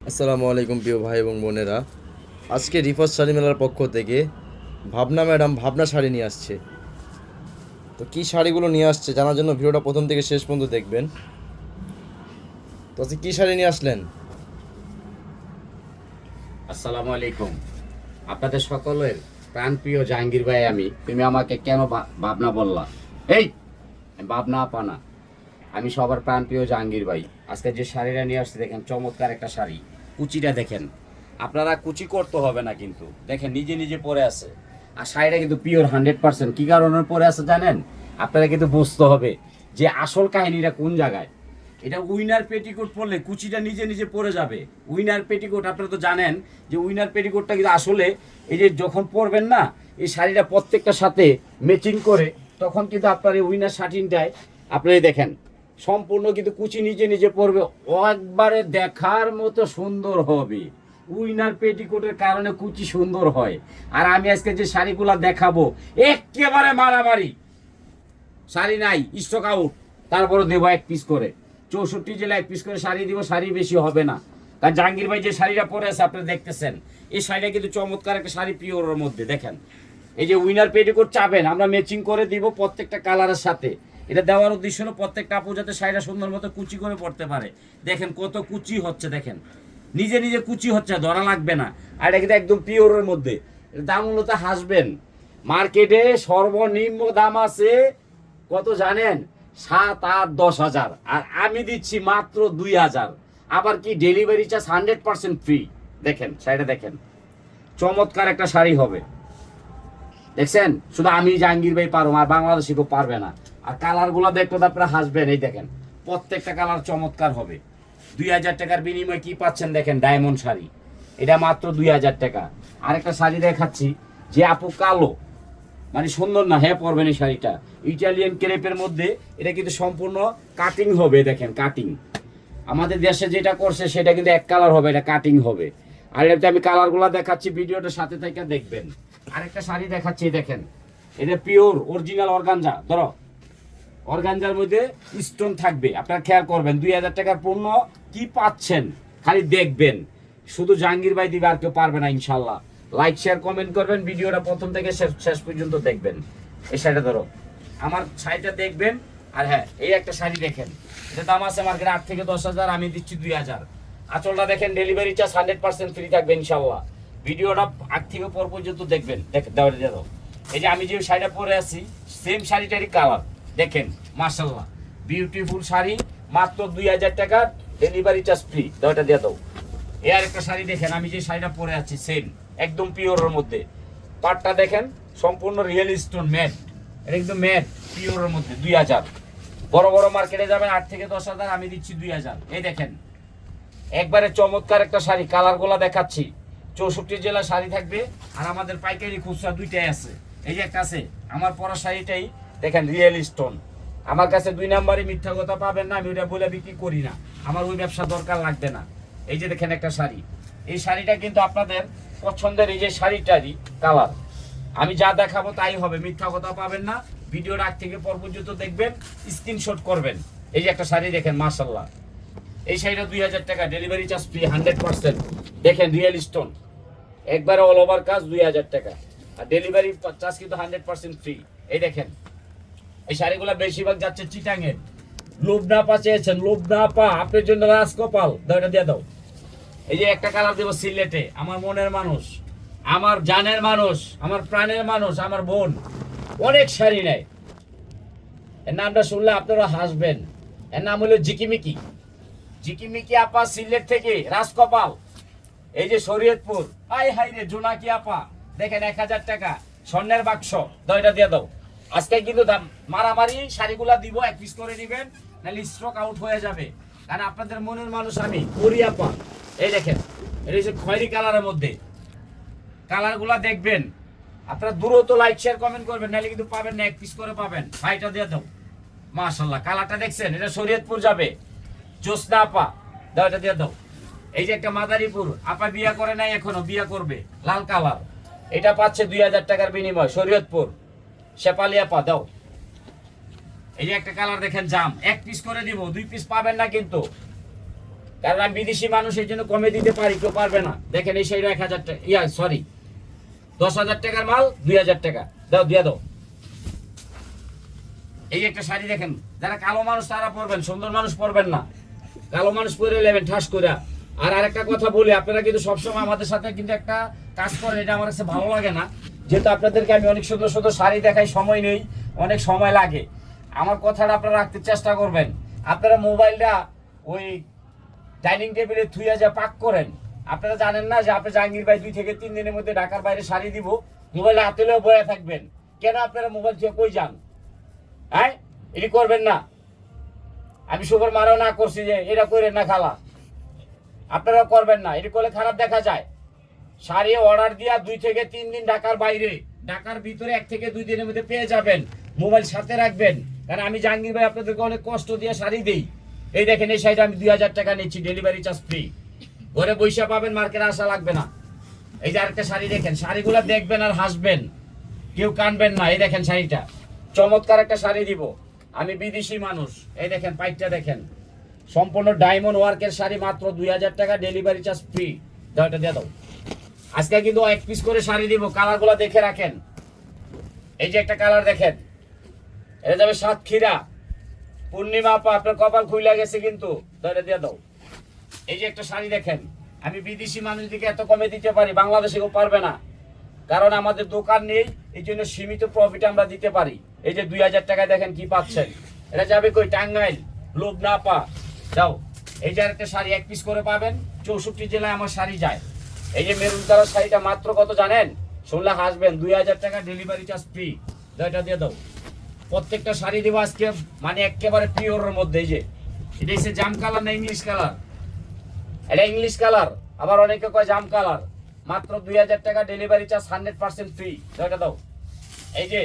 আসসালামু আলাইকুম প্রিয় ভাই এবং বোনেরা। আজকে রিফাত শাড়ি মেলার পক্ষ থেকে ভাবনা ম্যাডাম ভাবনা শাড়ি নিয়ে আসছে। তো কী শাড়িগুলো নিয়ে আসছে জানার জন্য ভিডিওটা প্রথম থেকে শেষ পর্যন্ত দেখবেন। তো আজকে কী শাড়ি নিয়ে আসলেন? আসসালামু আলাইকুম। আপনাদের সকলের প্রাণপ্রিয় জাহাঙ্গীর ভাই আমি। তুমি আমাকে কেন ভাবনা বললা? এই আমি ভাবনা আপা না, আমি সবার প্রাণপ্রিয় জাহাঙ্গীর ভাই। আজকে যে শাড়িটা নিয়ে আসছে দেখেন, চমৎকার একটা শাড়ি। কুচিটা দেখেন, আপনারা কুচি করতে হবে না, কিন্তু দেখেন নিজে নিজে পরে আছে। আর শাড়িটা কিন্তু পিওর 100%। কি কারণে পরে আছে জানেন? আপনারা কিন্তু বুঝতে হবে যে আসল কাহিনীটা কোন জায়গায়। এটা উইনার পেটিকোট পরলে কুচিটা নিজে নিজে পরে যাবে। উইনার পেটিকোট আপনারা তো জানেন যে উইনার পেটিকোটটা কিন্তু আসলে এই যে যখন পরবেন না, এই শাড়িটা প্রত্যেকটার সাথে ম্যাচিং করে, তখন কিন্তু আপনার এই উইনার শার্টিংটায় আপনারা দেখেন সম্পূর্ণ কিন্তু কুচি নিজে নিজে পরবে, একবারে দেখার মতো সুন্দর হবে। উইনার পেটিকোটের কারণে কুচি সুন্দর হয়। আর আমি আজকে যে শাড়িগুলো দেখাবো একেবারে মারামারি শাড়ি, নাই স্টক আউট, তারপরে দেবো এক পিস করে। 64 জেলা এক পিস করে শাড়ি দিব, শাড়ি বেশি হবে না। কারণ জাহাঙ্গীর ভাই যে শাড়িটা পরে আছে আপনারা দেখতেছেন, এই শাড়িটা কিন্তু চমৎকার একটা শাড়ি, পিওরের মধ্যে দেখেন। এই যে উইনার পেটিকোট চাবেন আমরা ম্যাচিং করে দিব প্রত্যেকটা কালারের সাথে। এটা দেওয়ার উদ্দেশ্য হলো প্রত্যেকটা আপু যাতে শাড়িটা সুন্দর মতো কুচি করে পড়তে পারে। দেখেন কত কুচি হচ্ছে, দেখেন নিজে নিজে কুচি হচ্ছে, ধরা লাগবে না। আর এটা কিন্তু একদম পিওরের মধ্যে। এর দাম মূলত হাসবেন, মার্কেটে সর্বনিম্ন দাম আছে কত জানেন? 7, 8, 10 হাজার, আর আমি দিচ্ছি মাত্র 2 হাজার। আবার কি ডেলিভারি চার্জ 100% ফ্রি। দেখেন শাড়িটা দেখেন, চমৎকার একটা শাড়ি হবে। দেখছেন, শুধু আমি জাহাঙ্গীর ভাই পারবো, আর বাংলাদেশি কেউ পারবে না। আর কালারগুলো দেখতে তো আপনারা হাসবেন। এই দেখেন প্রত্যেকটা কালার চমৎকার হবে। 2 হাজার টাকার বিনিময়ে কি পাচ্ছেন দেখেন, ডায়মন্ড শাড়ি। এটা মাত্র 2 হাজার টাকা। আরেকটা শাড়ি দেখাচ্ছি, যে আপু কালো মানে সুন্দর না, হ্যাঁ পরবেন এই শাড়িটা। ইটালিয়ান ক্রেপের মধ্যে এটা কিন্তু সম্পূর্ণ কাটিং হবে, দেখেন কাটিং। আমাদের দেশে যেটা করছে সেটা কিন্তু এক কালার হবে, এটা কাটিং হবে। আর এটা আমি কালারগুলো দেখাচ্ছি, ভিডিওটার সাথে থেকে দেখবেন। আরেকটা শাড়ি দেখাচ্ছি, দেখেন এটা পিওর অরিজিনাল অর্গানজা। ধরো অর্গানজার মধ্যে স্টোন থাকবে, আপনারা খেয়াল করবেন। 2 হাজার টাকার পণ্য কি পাচ্ছেন খালি দেখবেন। শুধু জাহাঙ্গীর ভাই দিবে, আর কেউ পারবে না ইনশাল্লাহ। লাইক শেয়ার কমেন্ট করবেন, ভিডিওটা প্রথম থেকে শেষ পর্যন্ত দেখবেন। এই শাড়িটা ধরো, আমার শাড়িটা দেখবেন। আর হ্যাঁ, এই একটা শাড়ি দেখেন, এটা দাম আছে মার্কেটে 8 থেকে 10 হাজার, আমি দিচ্ছি 2 হাজার। আঁচলটা দেখেন, ডেলিভারি চার্জ 100% ফ্রি থাকবে ইনশাল্লাহ। ভিডিওটা আগ থেকে পর পর্যন্ত দেখবেন। দেখেন দাও, এটা দাও। এই যে আমি যে শাড়িটা পরে আছি সেম শাড়িটারই কালার দেখেন, মাশাল্লাহ বিউটিফুল শাড়ি, মাত্র 2 হাজার টাকা, ডেলিভারি চার্জ ফ্রি। দাও, এটা দিয়ে দাও। এই আর একটা শাড়ি দেখেন, আমি যে শাড়িটা পরে আছি সেম একদম পিওরের মধ্যে। পাটটা দেখেন সম্পূর্ণ রিয়েল স্টোন ম্যাট, এটা একদম ম্যাট পিওরের মধ্যে। 2 হাজার। বড় বড় মার্কেটে যাবেন 8 থেকে 10 হাজার, আমি দিচ্ছি 2 হাজার। এই দেখেন একবারে চমৎকার একটা শাড়ি, কালারগুলো দেখাচ্ছি। 64 জেলা শাড়ি থাকবে। আর আমাদের পাইকারি খুচরা দুইটাই আছে। এই যে একটা আছে আমার পরা শাড়িটাই, দেখেন রিয়েল স্টোন। আমার কাছে 2 নাম্বারই মিথ্যা কথা পাবেন না, আমি ওইটা বলে বিক্রি করি না, আমার ওই ব্যবসা দরকার লাগবে না। এই যে দেখেন একটা শাড়ি, এই শাড়িটা কিন্তু আপনাদের পছন্দের, এই যে শাড়িটারই কালার। আমি যা দেখাবো তাই হবে, মিথ্যা কথা পাবেন না। ভিডিওর আগ থেকে পর পর্যন্ত দেখবেন, স্ক্রিনশট করবেন। এই যে একটা শাড়ি দেখেন, মাশাল্লাহ এই শাড়িটা 2 হাজার টাকা, ডেলিভারি চার্জ ফ্রি 100%। দেখেন রিয়েল স্টোন, একবারে অল ওভার কাজ, 2 হাজার টাকা। আর ডেলিভারি চার্জ কিন্তু 100% ফ্রি। এই দেখেন এই শাড়িগুলো বেশিরভাগ যাচ্ছে চিটাঙে। লোবনা পা চেয়েছেন, লোবনা পা আপনার জন্য রাজকপাল। দাও, এটা দিয়ে দাও। এই যে একটা কালার দেবো সিলেটে, আমার মনের মানুষ, আমার জানের মানুষ, আমার প্রাণের মানুষ, আমার বোন অনেক শাড়ি নেয়। এর নামটা শুনলে আপনারা হাসবেন। এর নাম হলো জিকিমিকি। জিকিমিকি আপা সিলেট থেকে, রাজকপাল। এই যে শরীয়তপুর, হাই হাই রে জোনাকি আপা, দেখেন 1 হাজার টাকা, স্বর্ণের বাক্স। দাও, এটা দিয়ে দাও। আজকে কিন্তু দাম মারামারি, শাড়িগুলা দিব এক পিস করে দিবেন, নাহলে স্টক আউট হয়ে যাবে। কারণ আপনাদের মনের মানুষ আমি, করি আপা। এই দেখেন এটা হচ্ছে খয়েরি কালারের মধ্যে, কালারগুলা দেখবেন। আপনারা দ্রুত লাইক শেয়ার কমেন্ট করবেন, নাহলে কিন্তু পাবেন না, এক পিস করে পাবেন। ভাইটা দিয়ে দাও। মাশাল্লাহ কালারটা দেখছেন, এটা শরীয়তপুর যাবে, জোসনা আপা। দাও, এটা দিয়ে দাও। এই যে একটা মাদারীপুর আপা, বিয়া করে নাই এখনো, বিয়া করবে, লাল কালার। এটা পাচ্ছে 2 হাজার টাকার বিনিময়, শরীয়তপুর শেপালি আপা। দাও। এই যে একটা কালার দেখেন, জাম, এক পিস করে দিব, 2 পিস পাবেন না কিন্তু। কারণ আমি বিদেশি মানুষ, এই জন্য কমে দিতে পারি, কেউ পারবে না। দেখেন এই শাড়িটা 1,000 টাকা, 10,000 টাকার মাল 2,000 টাকা দাও, দিয়ে দাও। এই একটা শাড়ি দেখেন, যারা কালো মানুষ তারা পরবেন, সুন্দর মানুষ পরবেন না। কালো মানুষ পরে নেবেন ঠাস করে। আর আরেকটা কথা বলি, আপনারা কিন্তু সবসময় আমাদের সাথে কিন্তু একটা কাজ করেন, এটা আমার কাছে ভালো লাগে না, যেহেতু আপনাদেরকে আমি অনেক সুন্দর সুন্দর শাড়ি দেখাই, সময় নেই, অনেক সময় লাগে। আমার কথাটা আপনারা রাখতে চেষ্টা করবেন। আপনারা মোবাইলটা ওই ডাইনিং টেবিলে থুইয়া যা পাক করেন। আপনারা জানেন না যে আপনি জাহাঙ্গীর ভাই 2 থেকে 3 দিনের মধ্যে ঢাকার বাইরে শাড়ি দিব, মোবাইলে হাতেলেও বয়ে থাকবেন। কেন আপনারা মোবাইল থেকে কই যান? হ্যাঁ, এটি করবেন না। আমি শুভর মারাও না করছি যে এটা করেন না খালা, আপনারা করবেন না, এটি করলে খারাপ দেখা যায়। শাড়ি অর্ডার দিয়া 2 থেকে 3 দিন ঢাকার বাইরে, ঢাকার ভিতরে 1 থেকে 2 দিনের মধ্যে পেয়ে যাবেন। মোবাইল সাথে রাখবেন, কারণ আমি জাহাঙ্গীর ভাই আপনাদেরকে অনেক কষ্ট দিয়ে শাড়ি দিই। এই দেখেন এই শাড়িটা আমি 2,000 টাকা নিচ্ছি, ডেলিভারি চার্জ ফ্রি। ঘরে বৈশা পাবেন, মার্কেটে আসা লাগবে না। এই যে আরেকটা শাড়ি দেখেন, শাড়িগুলো দেখবেন আর হাসবেন, কেউ কানবেন না। এই দেখেন শাড়িটা, চমৎকার একটা শাড়ি দিব। আমি বিদেশি মানুষ, এই দেখেন পাইটটা দেখেন, সম্পূর্ণ ডায়মন্ড ওয়ার্কের শাড়ি, মাত্র 2,000 টাকা, ডেলিভারি চার্জ ফ্রি। দাও, এটা দিয়ে দাও। আজকে কিন্তু 1 পিস করে শাড়ি দিব, কালারগুলো দেখে রাখেন। এই যে একটা কালার দেখেন, এটা যাবে সাতক্ষীরা। পূর্ণিমা আপা, আপনার কপাল খুইলা গেছে কিন্তু, দাও, এটা দিয়ে দাও। এই যে একটা শাড়ি দেখেন, আমি বিদেশি মানুষ দিকে এত কমে দিতে পারি, বাংলাদেশে কেউ পারবে না, কারণ আমাদের দোকান নেই, এই জন্য সীমিত প্রফিট আমরা দিতে পারি। এই যে 2,000 টাকায় দেখেন কি পাচ্ছেন, এটা যাবে কই? টাঙ্গাইল, লোভ না পা। যাও, এই যে আরেকটা শাড়ি 1 পিস করে পাবেন, 64 জেলায় আমার শাড়ি যায়। এই যে মেরুন কালার শাড়িটা মাত্র কত জানেন? শুনলে হাসবেন, 2,000 টাকা, ডেলিভারি চার্জ ফ্রি। এটা দিয়ে দাও। প্রত্যেকটা শাড়ি দেবো আজকে মানে একেবারে পিওরের মধ্যে। এই যে এটা হচ্ছে জাম কালার না ইংলিশ কালার? এটা ইংলিশ কালার, আবার অনেকে কয় জাম কালার। মাত্র 2,000 টাকা, ডেলিভারি চার্জ 100% ফ্রি। এটা দাও। এই যে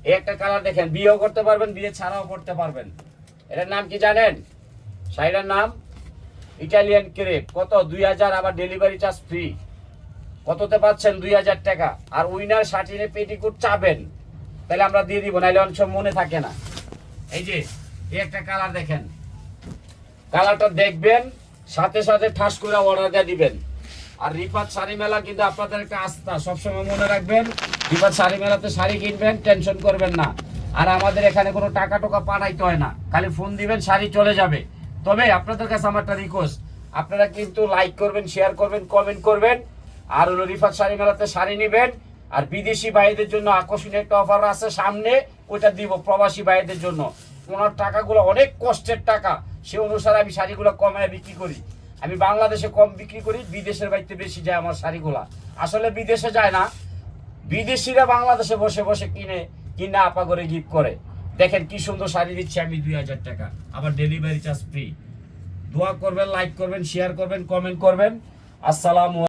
এই একটা কালার দেখেন, বিয়েও করতে পারবেন, বিয়ে ছাড়াও করতে পারবেন। এটার নাম কি জানেন? শাড়িটার নাম ইটালিয়ান ক্রেপ। কত? 2,000, আবার ডেলিভারি চার্জ ফ্রি। কততে পাচ্ছেন? 2,000 টাকা। আর উইনার শার্টিনে পেটিকুট চাবেন, তাহলে আমরা দিয়ে দিব, নাইলে অনেক সময় মনে থাকে না। এই যে এই একটা কালার দেখেন, কালারটা দেখবেন, সাথে সাথে ঠাস করে অর্ডার দিয়ে দিবেন। আর রিফাত শাড়ি মেলা কিন্তু আপনাদের একটা আস্থা, সবসময় মনে রাখবেন। রিফাত শাড়ি মেলাতে শাড়ি কিনবেন, টেনশন করবেন না। আর আমাদের এখানে কোনো টাকা টোকা পাঠাইতে হয় না, খালি ফোন দিবেন, শাড়ি চলে যাবে। তবে আপনাদের কাছে আমার একটা রিকোয়েস্ট, আপনারা কিন্তু লাইক করবেন, শেয়ার করবেন, কমেন্ট করবেন। আর হলো রিফাত শাড়ি মেলাতে শাড়ি নেবেন। আর বিদেশি ভাইদের জন্য আকর্ষণীয় একটা অফার আছে সামনে, ওইটা দিব প্রবাসী ভাইদের জন্য। ওনার টাকাগুলো অনেক কষ্টের টাকা, সে অনুসারে আমি শাড়িগুলো কমায় বিক্রি করি। আমি বাংলাদেশে কম বিক্রি করি, বিদেশের বাড়িতে বেশি যায় আমার শাড়িগুলা। আসলে বিদেশে যায় না, বিদেশিরা বাংলাদেশে বসে বসে কিনে আপা করে গিফট করে। দেখেন কি সুন্দর শাড়ি দিচ্ছি আমি 2,000 টাকা, আবার ডেলিভারি চার্জ ফ্রি। দোয়া করবেন, লাইক করবেন, শেয়ার করবেন, কমেন্ট করবেন। আসসালামু